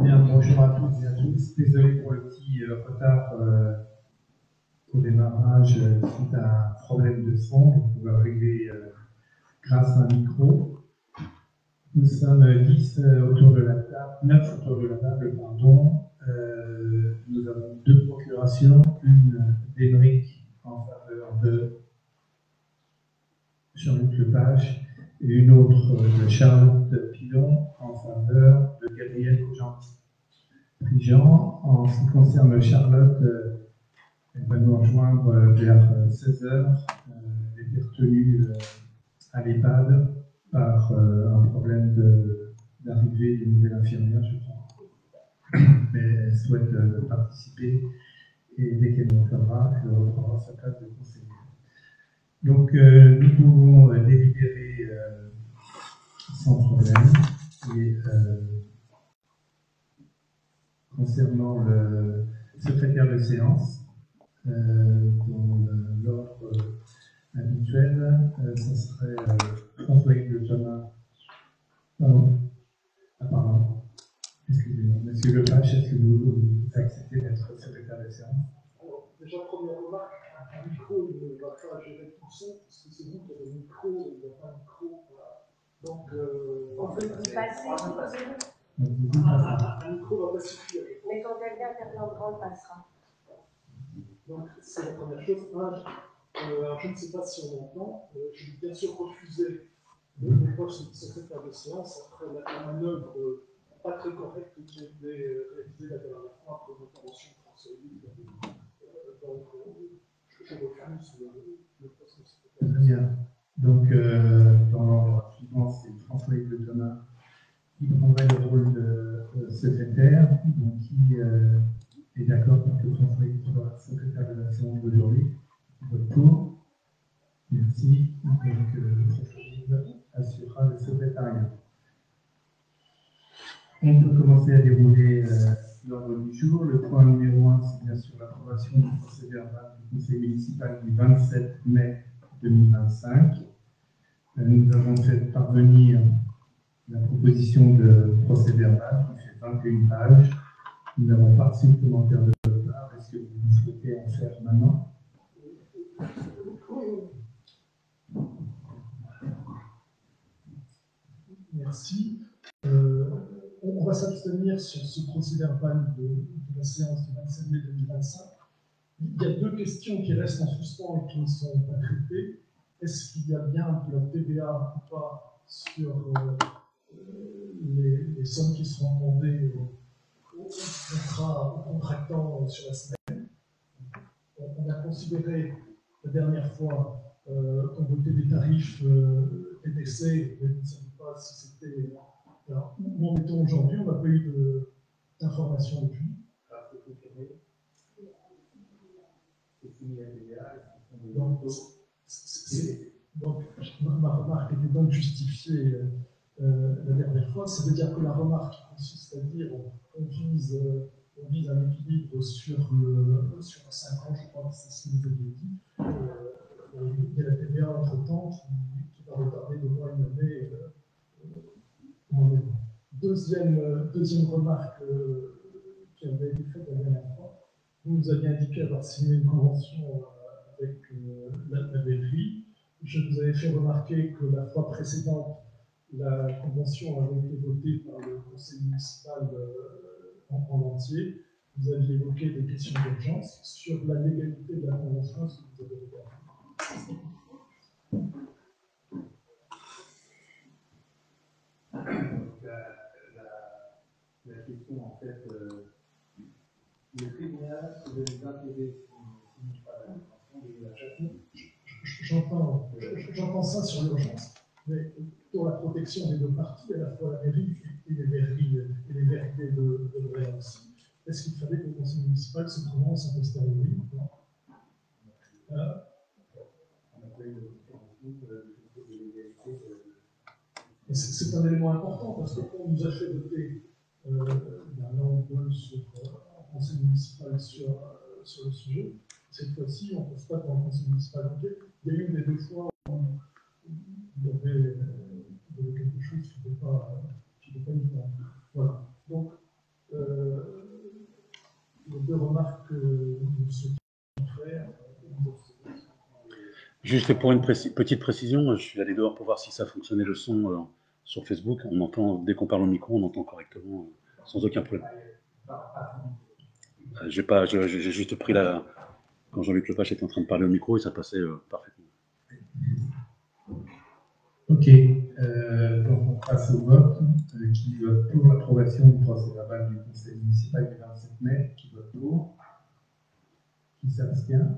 Bien, bonjour à toutes et à tous. Désolé pour le petit retard au démarrage suite à un problème de son. Donc on va régler grâce à un micro. Nous sommes 10 autour de la table, 9 autour de la table, pardon. Nous avons 2 procurations, une d'Émeric en faveur de Jean-Luc Lepage et une autre de Charlotte Pilon en faveur de Gabriel Prigent. En ce qui concerne Charlotte, elle va nous rejoindre vers 16h. Elle était retenue à l'EHPAD par un problème d'arrivée des nouvelles infirmières, je crois. Mais elle souhaite participer et dès qu'elle nous reviendra, elle reprendra sa place de conseillère. Donc nous pouvons délibérer sans problème. Et concernant le secrétaire de séance, dont l'ordre habituel, ce serait François-Yves Le Thomas. Pardon. Ah, pardon. Excusez-moi. Monsieur Lepage, est-ce que vous acceptez d'être secrétaire de séance? Alors, déjà, première remarque, un micro ne va pas gérer tout le son, parce que c'est vous qui avez le micro, il n'y a pas de micro. Voilà. Donc, on peut vous passer. Un micro ne va pas suffire. Mais quand quelqu'un interviendra, on passera. Donc, c'est la première chose. Alors, je ne sais pas si on entend. Je vais bien sûr refuser le poste de secrétaire de séance après la manœuvre pas très correcte qui a été réalisée la dernière fois après l'intervention de François Yves. Donc, je refuse le poste de secrétaire. Très bien. Donc, dans l'ordre suivant, c'est François-Yves Le Thomas qui prendrait le rôle de secrétaire, donc qui est d'accord pour que François-Yves soit secrétaire de la séance d'aujourd'hui. Vote pour. Merci. Donc, François-Yves assurera le secrétariat. On peut commencer à dérouler l'ordre du jour. Le point numéro 1, c'est bien sûr l'approbation du procès-verbal du Conseil municipal du 27 mai 2025. Nous avons fait parvenir la proposition de procès-verbal qui fait 21 pages. Nous n'avons pas reçu de commentaire de votre part. Est-ce que vous souhaitez en faire maintenant? Merci. On va s'abstenir sur ce procès-verbal de la séance du 27 mai 2025. Il y a 2 questions qui restent en suspens et qui ne sont pas traitées. Est-ce qu'il y a bien de la TVA ou pas sur les sommes qui seront demandées aux contractants sur la semaine? On a considéré la dernière fois qu'on votait des tarifs TTC, mais on ne savait pas si c'était... Alors, où en est-on aujourd'hui? On n'a pas eu d'informations depuis. Donc, ma remarque était donc justifiée la dernière fois. Ça veut dire que la remarque consiste à dire on vise un équilibre sur 5 ans, je crois que c'est ce que vous aviez dit. Il y a la TVA entre-temps qui va retarder de moins une année. Deuxième remarque qui avait été faite la dernière fois, vous nous aviez indiqué avoir signé une convention avec la mairie. Je vous avais fait remarquer que la fois précédente, la convention avait été votée par le conseil municipal en entier. Vous aviez évoqué des questions d'urgence sur la légalité de la convention. Est-ce que vous avez regardé? La question, en fait, le tribunal de les intérêts signifie pas la convention de la château. J'entends ça sur l'urgence, mais pour la protection des 2 parties, à la fois la mairie et les vérités de Bréa aussi, est-ce qu'il fallait que le conseil municipal se prononce en posteriori ou pas? On a pas eu de l'égalité. C'est un élément important parce qu'on nous a fait voter d'un an ou deux en conseil municipal sur le sujet. cette fois-ci, on constate dans le conseil municipal. Donc, il y a eu des deux fois où il y avait quelque chose qui n'était pas évident. Voilà. Donc, les deux remarques que nous souhaitons faire. Juste pour une petite précision, je suis allé dehors pour voir si ça fonctionnait le son sur Facebook. On entend, dès qu'on parle au micro, on entend correctement, sans aucun problème. J'ai juste pris quand Jean-Luc Lepage était en train de parler au micro et ça passait parfaitement. Ok, donc on passe au vote. Qui vote pour l'approbation du procès-verbal du conseil municipal du 27 mai? Qui vote pour? Qui s'abstient?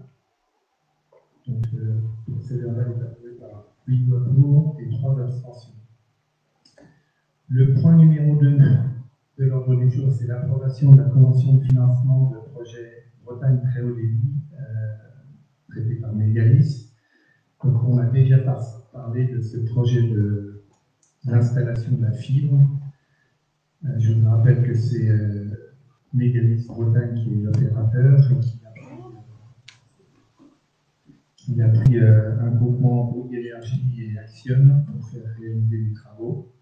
Donc le procès-verbal est approuvé par 8 voix pour et 3 abstentions. Le point numéro 2 de l'ordre du jour, c'est l'approbation de la convention de financement de projet Bretagne très haut débit, traité par Mégalis. Donc on a déjà parlé de ce projet d'installation de la fibre. Je vous rappelle que c'est Mégalis Bretagne qui est l'opérateur et qui a pris un groupement Bouygues Énergie et Axione pour faire réaliser les travaux.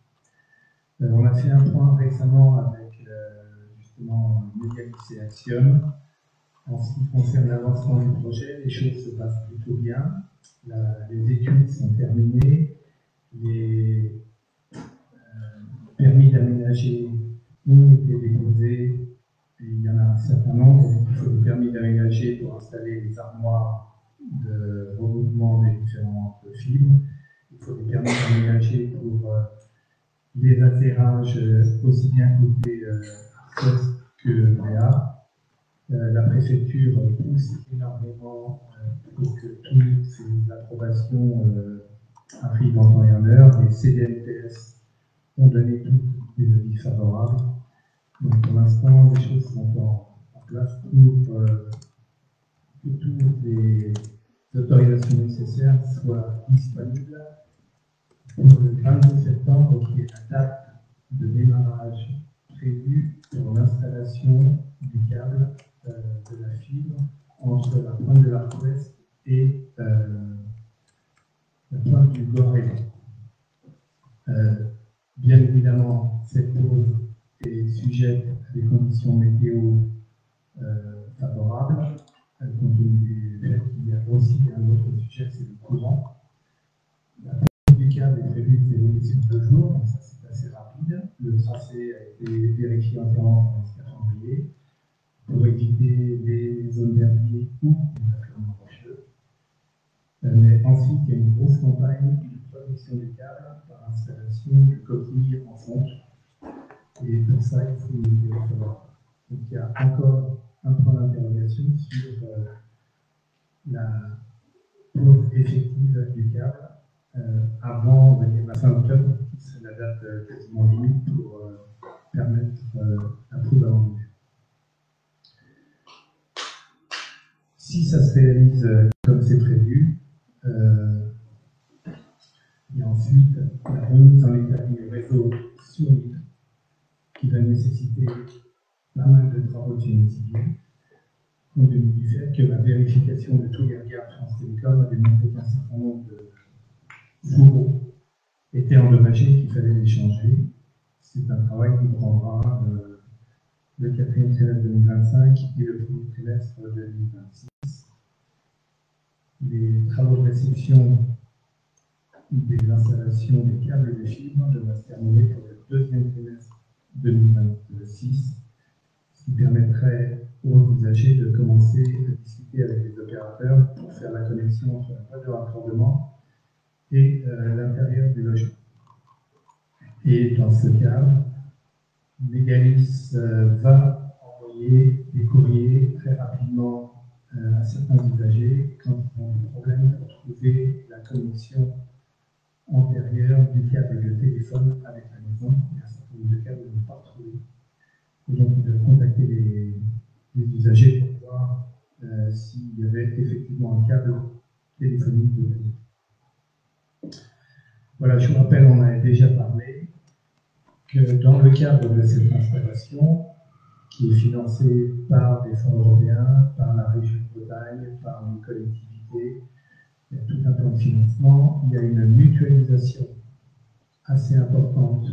On a fait un point récemment avec justement Mégalis et Axione. En ce qui concerne l'avancement du projet, les choses se passent plutôt bien. Les études sont terminées, les permis d'aménager ont été déposés, et il y en a un certain nombre. Il faut des permis d'aménager pour installer les armoires de regroupement des différentes fibres. Il faut des permis d'aménager pour les atterrages aussi bien côté Arcos que Bréa. La préfecture pousse énormément pour que toutes ces approbations arrivent en temps et en heure. Les CDNPS ont donné toutes des avis favorables. Donc pour l'instant, les choses sont en place pour que toutes les autorisations nécessaires soient disponibles pour le 22 septembre, qui est la date de démarrage prévue pour l'installation du câble de la fibre entre la pointe de l'Arc-Ouest et la pointe du Gorélan. Bien évidemment, cette pause est sujette à des conditions météo favorables, compte tenu du fait qu'il y a aussi un autre sujet, c'est le courant. La pose du câble est prévue de dérouler sur 2 jours, donc ça c'est assez rapide. Le tracé a été vérifié entièrement par les calendriers pour éviter les zones d'herbier ou les affleurements rocheux. Mais ensuite, il y a une grosse campagne de protection des câbles par installation de coquilles en fonte. Et pour ça, il faut les recevoir. Donc il y a encore un point d'interrogation sur la pose effective du câble avant, on va dire, la fin octobre, qui serait la date quasiment limite pour permettre la pose avant l'hiver. Si ça se réalise comme c'est prévu, et ensuite la remise en état du réseau sur l'île, qui va nécessiter pas mal de travaux de génie civil, compte tenu du fait que la vérification de tous les regards France Télécom a démontré qu'un certain nombre de fourreaux étaient endommagés et qu'il fallait les changer. C'est un travail qui prendra le 4e trimestre 2025 et le 1er trimestre 2026. Les travaux de réception des installations des câbles de fibre devraient se terminer pour le 2e trimestre 2026, ce qui permettrait aux usagers de commencer à discuter avec les opérateurs pour faire la connexion entre la boîte de raccordement et l'intérieur du logement. Et dans ce cadre, Mégalis va envoyer des courriers très rapidement à certains usagers quand ils ont des problèmes pour trouver la connexion antérieure du câble de téléphone avec la maison. Il y a un certain nombre de câbles qu'ils n'ont pas retrouvés. Et donc, ils doivent contacter les usagers pour voir s'il y avait effectivement un câble téléphonique de maison. Voilà, je vous rappelle, on avait déjà parlé que dans le cadre de cette installation, qui est financée par des fonds européens, par la région de Bretagne, par les collectivités. Il y a tout un plan de financement. Il y a une mutualisation assez importante